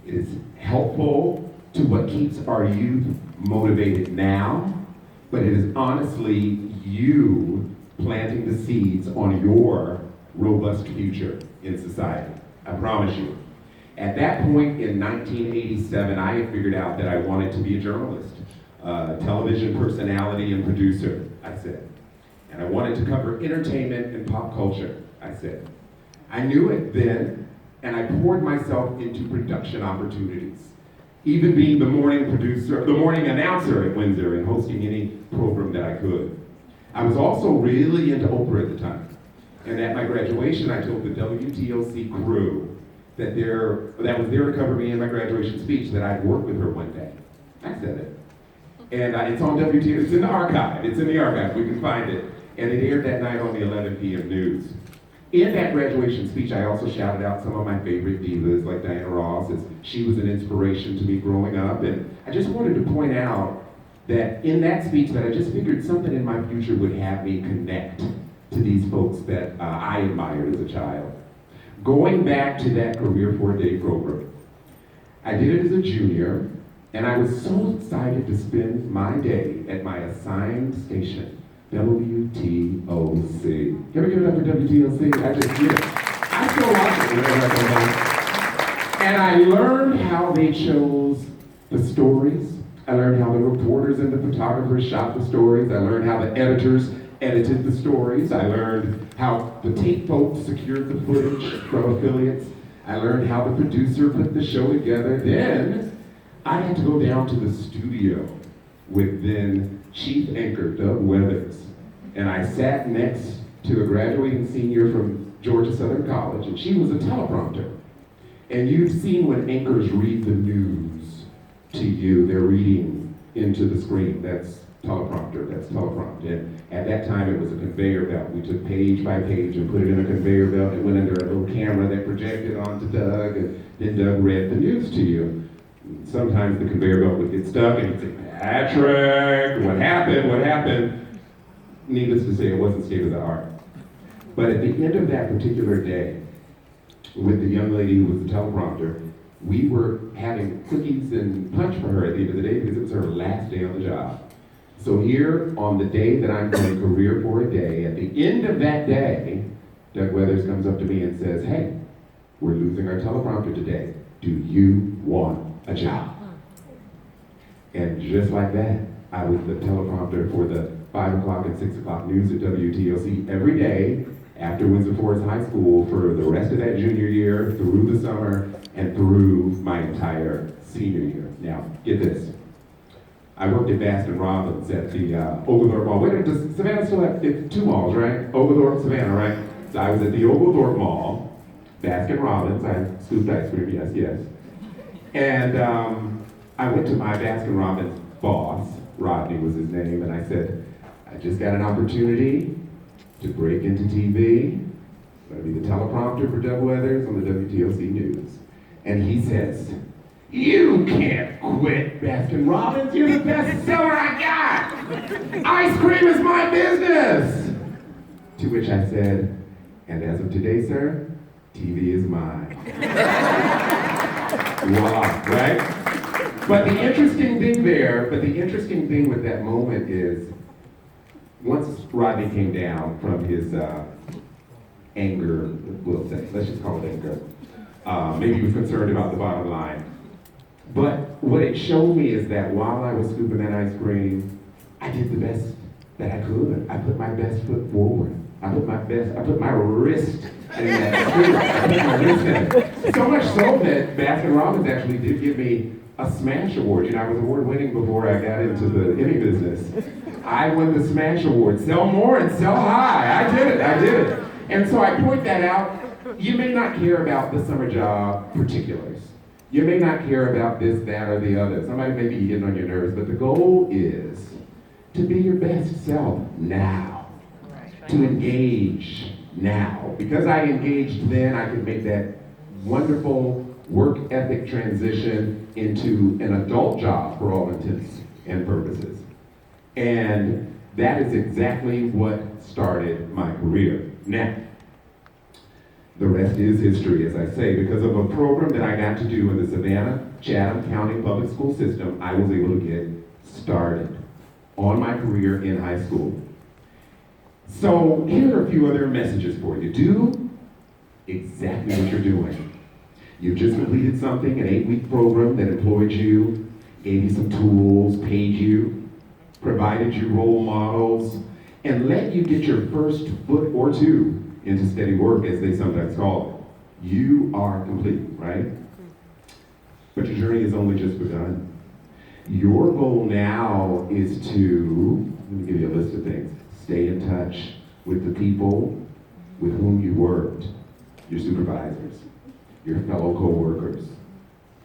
It is helpful to what keeps our youth motivated now, but it is honestly you planting the seeds on your robust future in society. I promise you. At that point in 1987, I had figured out that I wanted to be a journalist, television personality and producer, I said. And I wanted to cover entertainment and pop culture, I said. I knew it then, and I poured myself into production opportunities, even being the morning announcer at Windsor and hosting any program that I could. I was also really into Oprah at the time. And at my graduation, I told the WTLC crew that was there to cover me in my graduation speech, that I'd work with her one day. I said it. And it's on WTLC, it's in the archive, we can find it. And it aired that night on the 11 p.m. news. In that graduation speech, I also shouted out some of my favorite divas, like Diana Ross, as she was an inspiration to me growing up. And I just wanted to point out that in that speech, that I just figured something in my future would have me connect to these folks that I admired as a child. Going back to that Career for a Day program, I did it as a junior, and I was so excited to spend my day at my assigned station, WTOC. You ever give it up for WTOC? I just did. I still watch it whenever I go home. And I learned how they chose the stories. I learned how the reporters and the photographers shot the stories. I learned how the editors edited the stories. I learned how the tape folks secured the footage from affiliates. I learned how the producer put the show together. Then I had to go down to the studio with then chief anchor Doug Weathers. And I sat next to a graduating senior from Georgia Southern College, and she was a teleprompter. And you've seen when anchors read the news to you, they're reading into the screen. That's teleprompter, that's teleprompt. And at that time, it was a conveyor belt. We took page by page and put it in a conveyor belt. It went under a little camera that projected onto Doug, and then Doug read the news to you. Sometimes the conveyor belt would get stuck, and he'd say, Patrick, what happened? Needless to say, it wasn't state of the art. But at the end of that particular day, with the young lady who was the teleprompter, we were having cookies and punch for her at the end of the day because it was her last day on the job. So here, on the day that I'm doing Career for a Day, at the end of that day, Doug Weathers comes up to me and says, hey, we're losing our teleprompter today. Do you want a job? And just like that, I was the teleprompter for the 5 o'clock and 6 o'clock news at WTOC every day after Windsor Forest High School for the rest of that junior year, through the summer, and through my entire senior year. Now, get this. I worked at Baskin Robbins at the Oglethorpe Mall. Wait a minute, does Savannah still have, it's 2 malls, right? Oglethorpe, Savannah, right? So I was at the Oglethorpe Mall, Baskin Robbins, I scooped ice cream, yes. And I went to my Baskin Robbins boss, Rodney was his name, and I said, I just got an opportunity to break into TV. I'm gonna be the teleprompter for Doug Weathers on the WTOC News. And he says, you can't quit Baskin Robbins, you're the best seller I got! Ice cream is my business! To which I said, and as of today, sir, TV is mine. Voila, right? But the interesting thing with that moment is, once Rodney came down from his anger, we'll say, let's just call it anger. Maybe he was concerned about the bottom line. But what it showed me is that while I was scooping that ice cream, I did the best that I could. I put my best foot forward. I put my wrist in that scoop. I put my wrist in it. So much so that Baskin Robbins actually did give me a Smash Award. You know, I was award winning before I got into the Emmy business. I won the Smash Award. Sell more and sell high. I did it. And so I point that out. You may not care about the summer job particulars. You may not care about this, that, or the other. Somebody may be getting on your nerves, but the goal is to be your best self now. To engage now. Because I engaged then, I could make that wonderful work ethic transition into an adult job for all intents and purposes. And that is exactly what started my career. Now, The rest is history, as I say. Because of a program that I got to do in the Savannah-Chatham County Public School System, I was able to get started on my career in high school. So here are a few other messages for you. Do exactly what you're doing. You've just completed something, an 8-week program that employed you, gave you some tools, paid you, provided you role models, and let you get your first foot or two into steady work, as they sometimes call it. You are complete, right? But your journey has only just begun. Your goal now is to, let me give you a list of things. Stay in touch with the people with whom you worked, your supervisors, your fellow co-workers,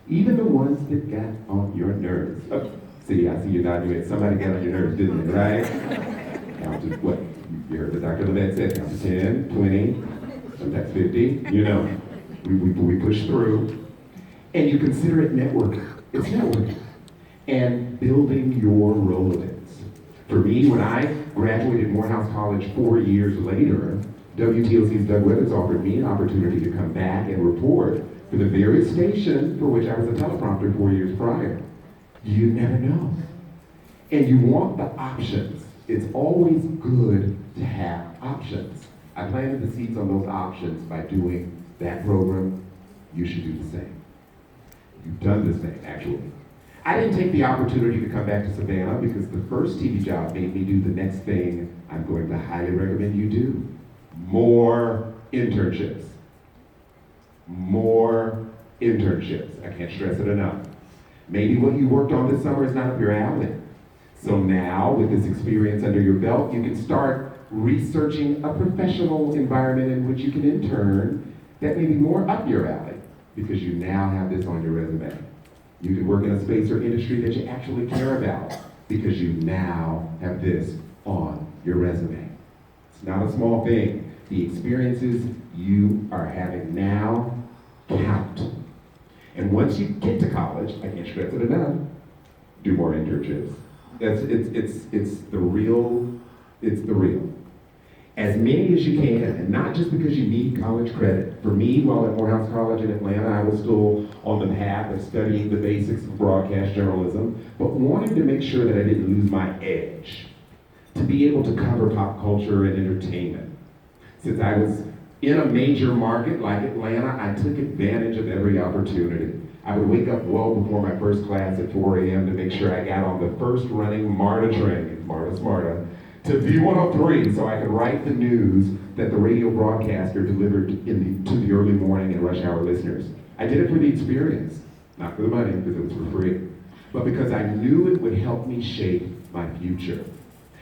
even the ones that got on your nerves. Oh, see, I see you nodding your head. Somebody got on your nerves, didn't they, right? Count to what? You heard what Dr. Levette said, count to 10, 20, sometimes 50, you know. We push through. And you consider it networking. It's networking. And building your Rolodex. For me, when I graduated Morehouse College 4 years later, WTOC's Doug Withers offered me an opportunity to come back and report for the very station for which I was a teleprompter 4 years prior. You never know. And you want the options. It's always good to have options. I planted the seeds on those options by doing that program. You should do the same. You've done the same, actually. I didn't take the opportunity to come back to Savannah because the first TV job made me do the next thing I'm going to highly recommend you do. More internships. More internships. I can't stress it enough. Maybe what you worked on this summer is not up your alley. So now, with this experience under your belt, you can start researching a professional environment in which you can intern that may be more up your alley because you now have this on your resume. You can work in a space or industry that you actually care about because you now have this on your resume. It's not a small thing. The experiences you are having now count. And once you get to college, I can't stress it enough, do more internships. It's the real. As many as you can, and not just because you need college credit. For me, while at Morehouse College in Atlanta, I was still on the path of studying the basics of broadcast journalism, but wanting to make sure that I didn't lose my edge, to be able to cover pop culture and entertainment. Since I was in a major market like Atlanta, I took advantage of every opportunity. I would wake up well before my first class at 4 a.m. to make sure I got on the first running MARTA train, MARTA, to V103 so I could write the news that the radio broadcaster delivered to the early morning and rush hour listeners. I did it for the experience, not for the money, because it was for free, but because I knew it would help me shape my future.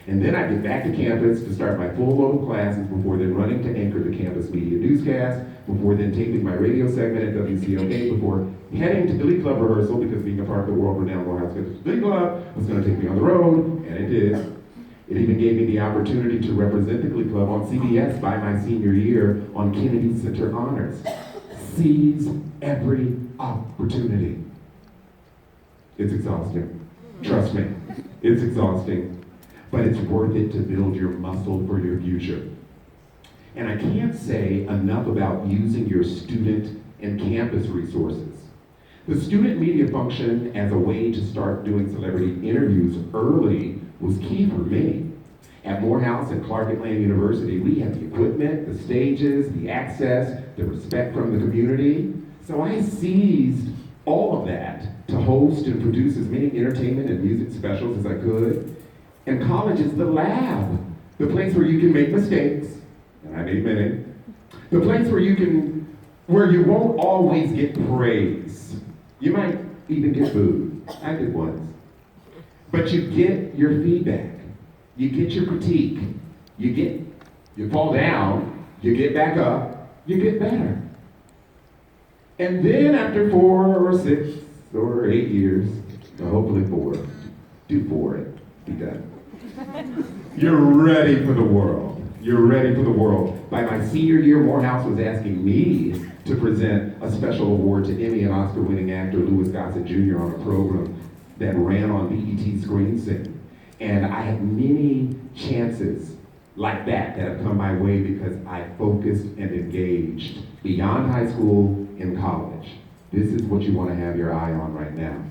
And then I'd get back to campus to start my full load of classes before then running to anchor the campus media newscast, before then taping my radio segment at WCOK, before heading to Glee Club rehearsal because being a part of the world-renowned Morehouse Glee Club was going to take me on the road, and it did. It even gave me the opportunity to represent the Glee Club on CBS by my senior year on Kennedy Center Honors. Seize every opportunity. It's exhausting. Trust me, it's exhausting. But it's worth it to build your muscle for your future. And I can't say enough about using your student and campus resources. The student media function as a way to start doing celebrity interviews early was key for me. At Morehouse and Clark Atlanta University, we had the equipment, the stages, the access, the respect from the community. So I seized all of that to host and produce as many entertainment and music specials as I could. And college is the lab, the place where you can make mistakes, and I made many, the place where you won't always get praise. You might even get booed. I did once. But you get your feedback. You get your critique. You fall down, you get back up, you get better. And then after 4 or 6 or 8 years, or hopefully 4, do 4 and be done. You're ready for the world. You're ready for the world. By my senior year, Morehouse was asking me to present a special award to Emmy and Oscar-winning actor Louis Gossett Jr. on a program that ran on BET Screen Sing. And I had many chances like that have come my way because I focused and engaged beyond high school and college. This is what you want to have your eye on right now.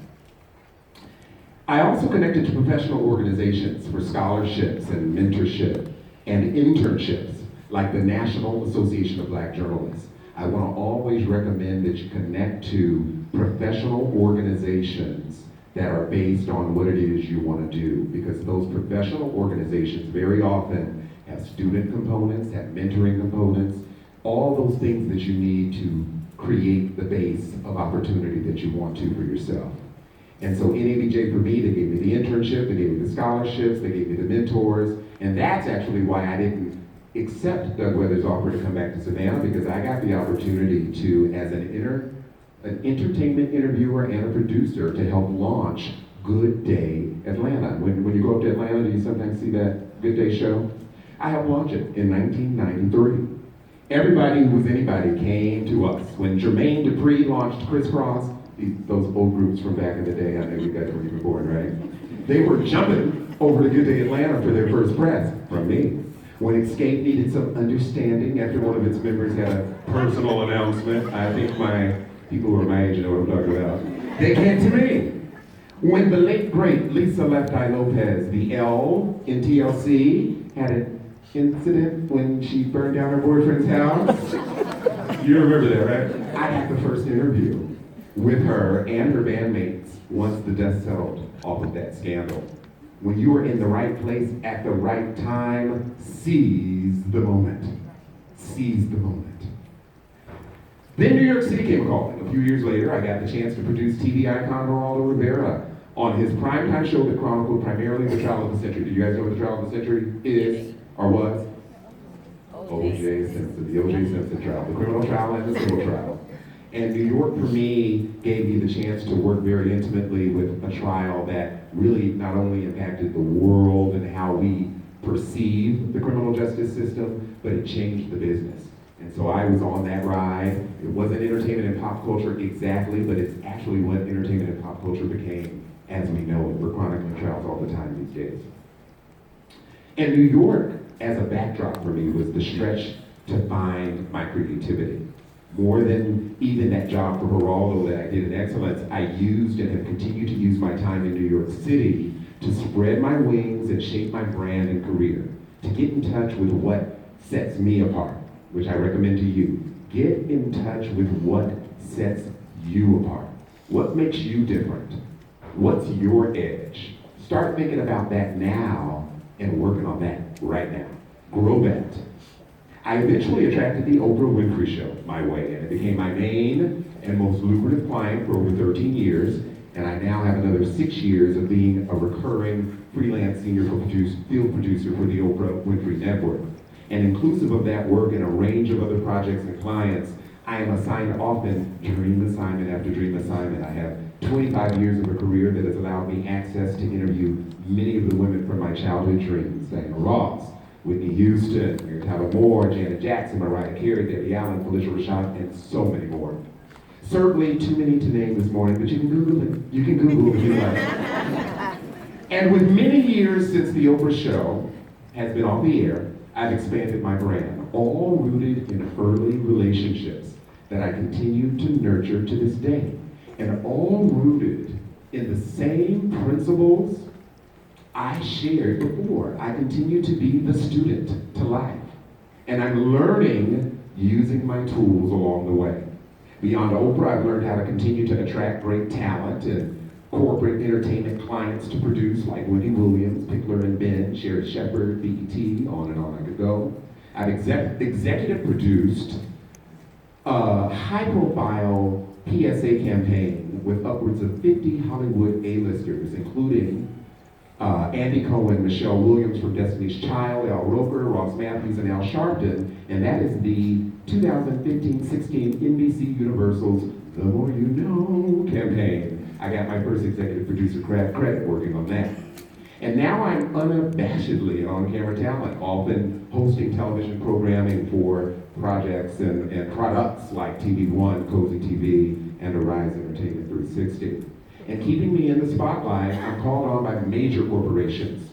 I also connected to professional organizations for scholarships and mentorship and internships, like the National Association of Black Journalists. I want to always recommend that you connect to professional organizations that are based on what it is you want to do, because those professional organizations very often have student components, have mentoring components, all those things that you need to create the base of opportunity that you want to for yourself. And so NABJ for me, they gave me the internship, they gave me the scholarships, they gave me the mentors, and that's actually why I didn't accept Doug Weather's offer to come back to Savannah, because I got the opportunity to, as an entertainment interviewer and a producer, to help launch Good Day Atlanta. When you go up to Atlanta, do you sometimes see that Good Day show? I helped launch it in 1993. Everybody who was anybody came to us. When Jermaine Dupri launched Crisscross, those old groups from back in the day, I know you guys weren't even born, right? They were jumping over to Good Day Atlanta for their first press from me. When Escape needed some understanding after one of its members had a personal announcement, I think my people who are my age know what I'm talking about, they came to me. When the late great Lisa Left Eye Lopez, the L in TLC, had an incident when she burned down her boyfriend's house. You remember that, right? I had the first interview with her and her bandmates once the dust settled off of that scandal. When you are in the right place at the right time, seize the moment. Seize the moment. Then New York City came calling. A few years later, I got the chance to produce TV icon Geraldo Rivera on his primetime show that chronicled primarily the trial of the century. Do you guys know what the trial of the century is, or was? O.J. Simpson, the O.J. Simpson trial, the criminal trial and the civil trial. And New York, for me, gave me the chance to work very intimately with a trial that really not only impacted the world and how we perceive the criminal justice system, but it changed the business. And so I was on that ride. It wasn't entertainment and pop culture exactly, but it's actually what entertainment and pop culture became as we know it. We're chronicling trials all the time these days. And New York, as a backdrop for me, was the stretch to find my creativity. More than even that job for Geraldo that I did in excellence, I used and have continued to use my time in New York City to spread my wings and shape my brand and career, to get in touch with what sets me apart, which I recommend to you. Get in touch with what sets you apart. What makes you different? What's your edge? Start thinking about that now and working on that right now. Grow that. I eventually attracted the Oprah Winfrey Show my way, and it became my main and most lucrative client for over 13 years, and I now have another 6 years of being a recurring freelance senior field producer for the Oprah Winfrey Network. And inclusive of that work and a range of other projects and clients, I am assigned often dream assignment after dream assignment. I have 25 years of a career that has allowed me access to interview many of the women from my childhood dreams: Diana Ross, Whitney Houston, Tyler Moore, Janet Jackson, Mariah Carey, Debbie Allen, Felicia Rashad, and so many more. Certainly too many to name this morning, but you can Google it. You can Google if you like. And with many years since the Oprah Show has been on the air, I've expanded my brand, all rooted in early relationships that I continue to nurture to this day, and all rooted in the same principles I shared before. I continue to be the student to life, and I'm learning using my tools along the way. Beyond Oprah, I've learned how to continue to attract great talent and corporate entertainment clients to produce, like Wendy Williams, Pickler and Ben, Sherry Shepherd, BET, on and on I could go. I've executive produced a high-profile PSA campaign with upwards of 50 Hollywood A-listers, including Andy Cohen, Michelle Williams from Destiny's Child, Al Roker, Ross Matthews, and Al Sharpton, and that is the 2015-16 NBC Universal's The More You Know campaign. I got my first executive producer credit working on that. And now I'm unabashedly on-camera talent, often hosting television programming for projects and products like TV One, Cozy TV, and Arise Entertainment 360. And keeping me in the spotlight, I'm called on by major corporations,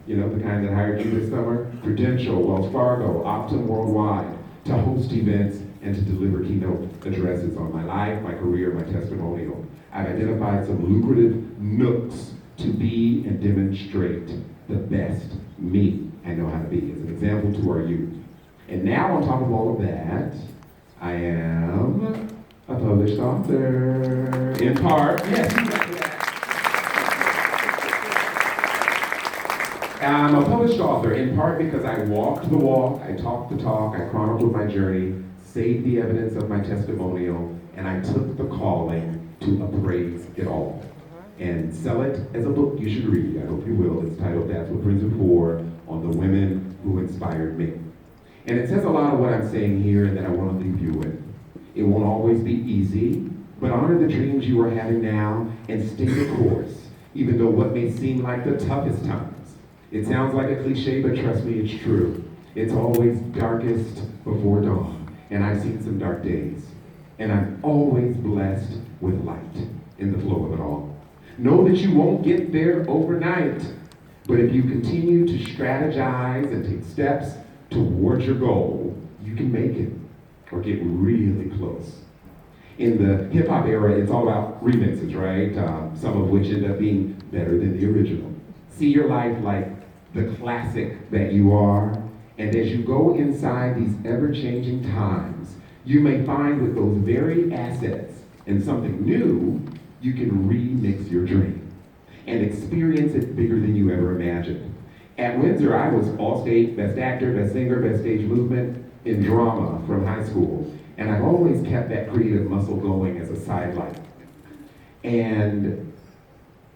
you know, the kind that hired you this summer, Prudential, Wells Fargo, Optum Worldwide, to host events and to deliver keynote addresses on my life, my career, my testimonial. I've identified some lucrative nooks to be and demonstrate the best me I know how to be as an example to our youth. And now on top of all of that, I am a published author, in part. Yes, you got that. I'm a published author, in part because I walked the walk, I talked the talk, I chronicled my journey, saved the evidence of my testimonial, and I took the calling to appraise it all and sell it as a book you should read. I hope you will. It's titled That's What Friends Are For, on the women who inspired me. And it says a lot of what I'm saying here and that I want to leave you with. It won't always be easy, but honor the dreams you are having now and stay the course, even though what may seem like the toughest times. It sounds like a cliche, but trust me, it's true. It's always darkest before dawn, and I've seen some dark days. And I'm always blessed with light in the flow of it all. Know that you won't get there overnight, but if you continue to strategize and take steps towards your goal, you can make it or get really close. In the hip-hop era, it's all about remixes, right? Some of which end up being better than the original. See your life like the classic that you are, and as you go inside these ever-changing times, you may find with those very assets and something new, you can remix your dream and experience it bigger than you ever imagined. At Windsor, I was All-State Best Actor, Best Singer, Best Stage Movement in drama from high school. And I've always kept that creative muscle going as a sidelight. And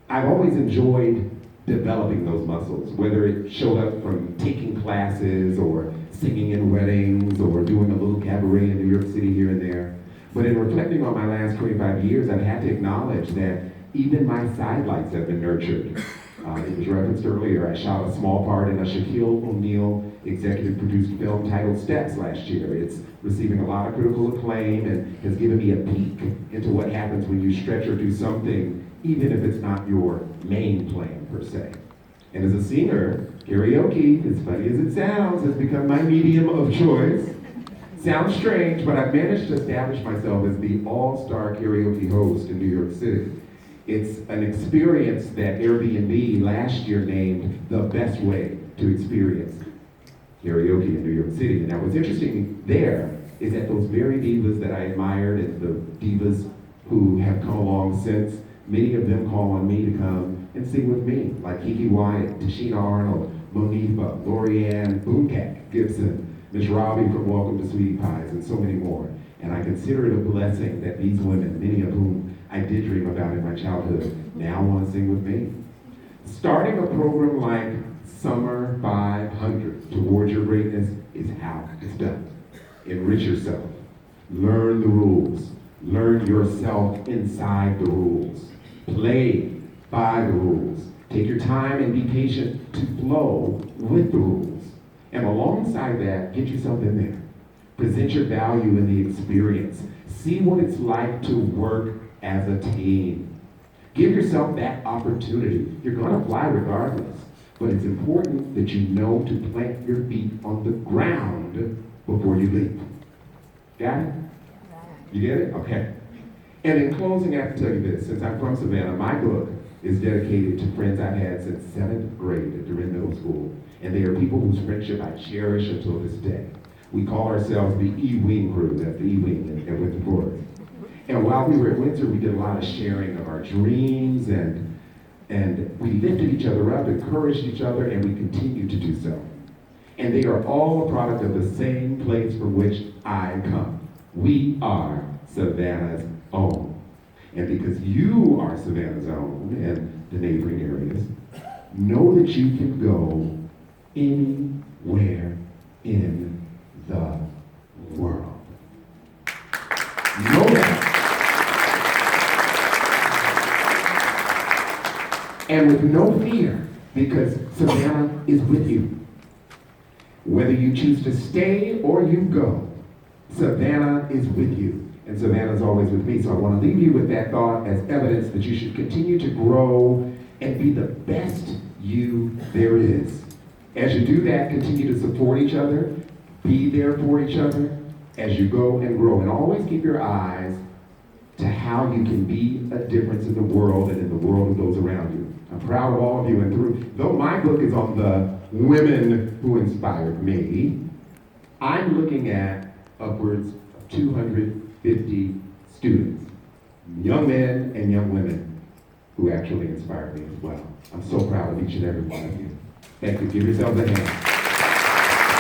I've always enjoyed developing those muscles, whether it showed up from taking classes or singing in weddings or doing a little cabaret in New York City here and there. But in reflecting on my last 25 years, I've had to acknowledge that even my sidelights have been nurtured. It was referenced earlier, I shot a small part in a Shaquille O'Neal executive-produced film titled Steps last year. It's receiving a lot of critical acclaim and has given me a peek into what happens when you stretch or do something, even if it's not your main plan, per se. And as a singer, karaoke, as funny as it sounds, has become my medium of choice. Sounds strange, but I've managed to establish myself as the all-star karaoke host in New York City. It's an experience that Airbnb last year named the best way to experience karaoke in New York City. And now what's interesting there is that those very divas that I admired and the divas who have come along since, many of them call on me to come and sing with me, like Kiki Wyatt, Tashina Arnold, Monifa, Lorianne Boomcat Gibson, Miss Robbie from Welcome to Sweetie Pies, and so many more. And I consider it a blessing that these women, many of whom I did dream about in my childhood, now want to sing with me. Starting a program like Summer 500 towards your greatness is how it's done. Enrich yourself. Learn the rules. Learn yourself inside the rules. Play by the rules. Take your time and be patient to flow with the rules. And alongside that, get yourself in there. Present your value in the experience. See what it's like to work as a team. Give yourself that opportunity. You're gonna fly regardless, but it's important that you know to plant your feet on the ground before you leap. Got it? You get it? Okay. And in closing, I have to tell you this. Since I'm from Savannah, my book is dedicated to friends I've had since 7th grade at Durant Middle School. And they are people whose friendship I cherish until this day. We call ourselves the E-Wing crew. That's the E-Wing at Windsor Forest. And while we were at Windsor, we did a lot of sharing of our dreams, and we lifted each other up, encouraged each other, and we continue to do so. And they are all a product of the same place from which I come. We are Savannah's own. And because you are Savannah's own and the neighboring areas, know that you can go anywhere in the world. Know that. And with no fear, because Savannah is with you. Whether you choose to stay or you go, Savannah is with you. And Savannah's always with me. So I want to leave you with that thought as evidence that you should continue to grow and be the best you there is. As you do that, continue to support each other, be there for each other, as you go and grow. And always keep your eyes to how you can be a difference in the world and in the world of those around you. I'm proud of all of you. And though my book is on the women who inspired me, I'm looking at upwards of 250 students, young men and young women, who actually inspired me as well. I'm so proud of each and every one of you. Thank you. Give yourselves a hand.